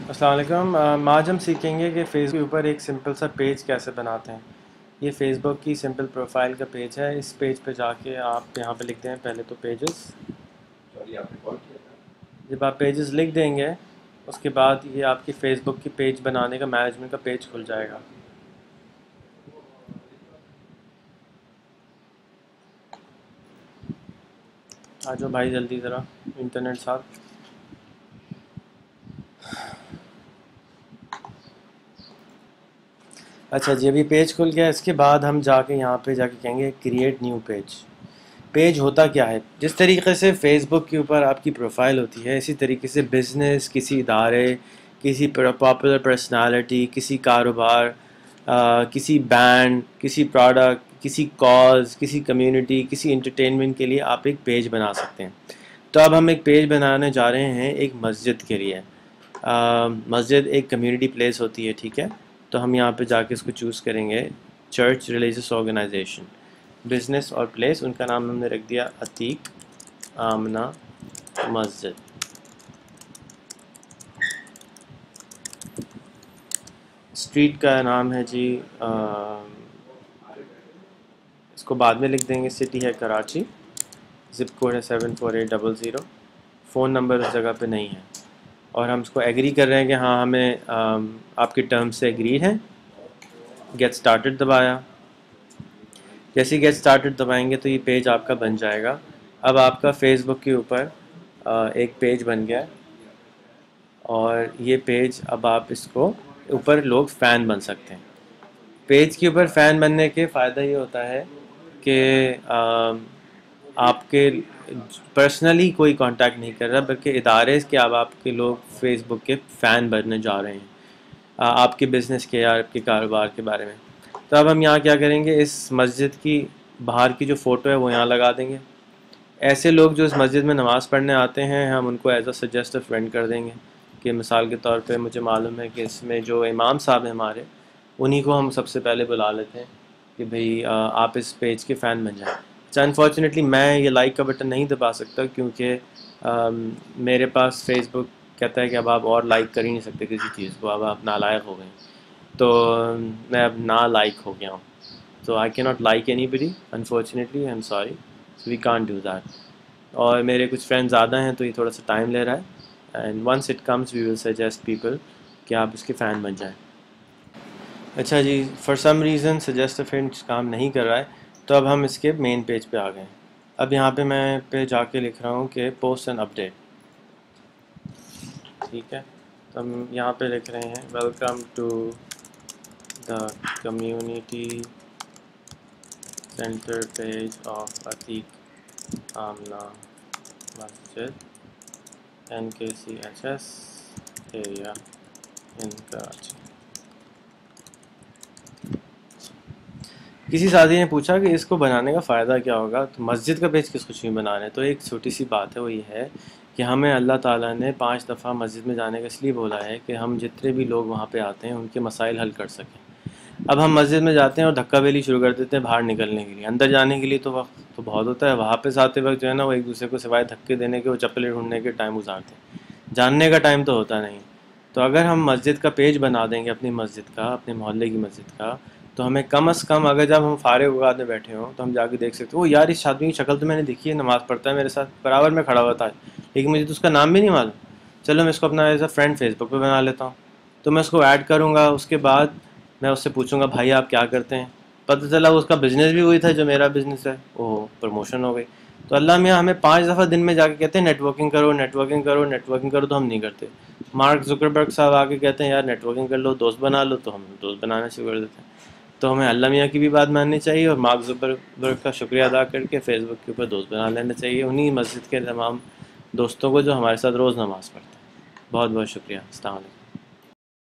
السلام علیکم۔ آج ہم سیکھیں گے کہ فیس بک کے اوپر ایک سمپل سا پیج کیسے بناتے ہیں۔ یہ فیس بک کی سمپل پروفائل کا پیج ہے۔ اس پیج پہ جا کے آپ یہاں پہ لکھ دیں پہلے تو پیجز۔ جب آپ پیجز لکھ دیں گے اس کے بعد یہ آپ کی فیس بک کی پیج بنانے کا مینجمنٹ کا پیج کھل جائے گا۔ آ جاؤ بھائی جلدی ذرا انٹرنیٹ ساتھ۔ اچھا جی، ابھی پیج کھل گیا۔ اس کے بعد ہم جا کے یہاں پہ جا کے کہیں گے کریٹ نیو پیج۔ پیج ہوتا کیا ہے؟ جس طریقے سے فیس بک کے اوپر آپ کی پروفائل ہوتی ہے، اسی طریقے سے بزنس، کسی ادارے، کسی پاپولر پرسنالٹی، کسی کاروبار، کسی بینڈ، کسی پروڈکٹ، کسی کاز، کسی کمیونٹی، کسی انٹرٹینمنٹ کے لیے آپ ایک پیج بنا سکتے ہیں۔ تو اب ہم ایک پیج بنانے جا رہے ہیں ایک مسجد کے لیے۔ مسجد ایک کمیونٹی پلیس ہوتی ہے، ٹھیک ہے؟ تو ہم یہاں پہ جا کے اس کو چوز کریں گے، چرچ ریلیجیس آرگنائزیشن، بزنس اور پلیس، ان کا نام ہم نے رکھ دیا عتیق آمنہ مسجد۔ اسٹریٹ کا نام ہے جی، اس کو بعد میں لکھ دیں گے، سٹی ہے کراچی، زپ کوڈ ہے 74800، فون نمبر اس جگہ پہ نہیں ہے، اور ہم اس کو ایگری کر رہے ہیں کہ ہاں ہمیں آپ کے ٹرم سے ایگری ہیں۔ گیٹ سٹارٹڈ دبایا۔ جیسے ہی گیٹ سٹارٹڈ دبائیں گے تو یہ پیج آپ کا بن جائے گا۔ اب آپ کا فیس بک کے اوپر ایک پیج بن گیا، اور یہ پیج اب آپ اس کو اوپر لوگ فین بن سکتے ہیں۔ پیج کے اوپر فین بننے کے فائدہ یہ ہوتا ہے کہ آپ کے پرسنلی کوئی کانٹیکٹ نہیں کر رہا، بلکہ ادارے کے اب آپ کے لوگ فیس بک کے فین بننے جا رہے ہیں آپ کے بزنس کے یا آپ کے کاروبار کے بارے میں۔ تو اب ہم یہاں کیا کریں گے، اس مسجد کی باہر کی جو فوٹو ہے وہ یہاں لگا دیں گے۔ ایسے لوگ جو اس مسجد میں نماز پڑھنے آتے ہیں ہم ان کو ایز اے سجیسٹ فرینڈ کر دیں گے، کہ مثال کے طور پہ مجھے معلوم ہے کہ اس میں جو امام صاحب ہیں ہمارے، انہی کو ہم سب سے پہلے بلا لیتے ہیں کہ بھئی آپ اس پیج کے فین بن جائیں۔ اچھا، انفارچونیٹلی میں یہ لائک کا بٹن نہیں دبا سکتا، کیونکہ میرے پاس فیس بک کہتا ہے کہ اب آپ اور لائک کر ہی نہیں سکتے کسی چیز کو، اب آپ نالائق ہو گئے ہیں۔ تو میں اب نا لائک ہو گیا ہوں، تو آئی کی not like anybody unfortunately, I am sorry, we can't do that. اور میرے کچھ فرینڈ زیادہ ہیں تو یہ تھوڑا سا ٹائم لے رہا ہے، and once it comes we will suggest people کہ آپ اس کے فین بن جائیں۔ اچھا جی، for some reason suggest friend کام نہیں کر رہا ہے، تو اب ہم اس کے مین پیج پہ آ گئے ہیں۔ اب یہاں پہ میں جا کے لکھ رہا ہوں کہ پوسٹ اینڈ اپڈیٹ، ٹھیک ہے؟ تو ہم یہاں پہ لکھ رہے ہیں welcome to the community centre page of Atiq Amna مسجد NKCHS ایریا ان کراچی۔ کسی ساتھی نے پوچھا کہ اس کو بنانے کا فائدہ کیا ہوگا، تو مسجد کا پیج کس کچھ نہیں بنا رہے؟ تو ایک چھوٹی سی بات ہے، وہ یہ ہے کہ ہمیں اللہ تعالیٰ نے 5 دفعہ مسجد میں جانے کا اس لیے بولا ہے کہ ہم جتنے بھی لوگ وہاں پہ آتے ہیں ان کے مسائل حل کر سکیں۔ اب ہم مسجد میں جاتے ہیں اور دھکا بیلی شروع کر دیتے ہیں باہر نکلنے کے لیے، اندر جانے کے لیے تو وقت تو بہت ہوتا ہے، وہاں پہ آتے وقت جو ہے نا وہ ایک دوسرے کو سوائے دھکے دینے کے وہ چپلیں ڈھونڈنے کے ٹائم گزارتے ہیں، جاننے کا ٹائم تو ہوتا نہیں۔ تو اگر ہم مسجد کا پیج بنا دیں گے اپنی مسجد کا، اپنے محلے کی مسجد کا، تو ہمیں کم از کم اگر جب ہم فارغ اوقات میں بیٹھے ہوں تو ہم جا کے دیکھ سکتے ہیں، وہ یار اس آدمی کی شکل تو میں نے دیکھی ہے، نماز پڑھتا ہے میرے ساتھ برابر میں کھڑا ہوا تھا، لیکن مجھے تو اس کا نام بھی نہیں معلوم، چلو میں اس کو اپنا ایز اے فرینڈ فیس بک پہ بنا لیتا ہوں۔ تو میں اس کو ایڈ کروں گا، اس کے بعد میں اس سے پوچھوں گا بھائی آپ کیا کرتے ہیں، پتہ چلا اس کا بزنس بھی وہی تھا جو میرا بزنس ہے، وہ پروموشن ہو گئی۔ تو اللہ میاں ہمیں 5 دفعہ دن میں جا کے کہتے ہیں نیٹ ورکنگ کرو، نیٹ ورکنگ کرو، نیٹ ورکنگ کرو، تو ہم نہیں کرتے۔ مارک زکربرگ صاحب آ کے کہتے ہیں یار نیٹ ورکنگ کر لو، دوست بنا لو، تو ہم دوست بنانا شروع کر دیتے ہیں۔ تو ہمیں اللہ میاں کی بھی بات ماننی چاہیے، اور مارک زکربرگ کا شکریہ ادا کر کے فیس بک کے اوپر دوست بنا لینا چاہیے، انہی مسجد کے تمام دوستوں کو جو ہمارے ساتھ روز نماز پڑھتے ہیں۔ بہت بہت شکریہ، السلام علیکم۔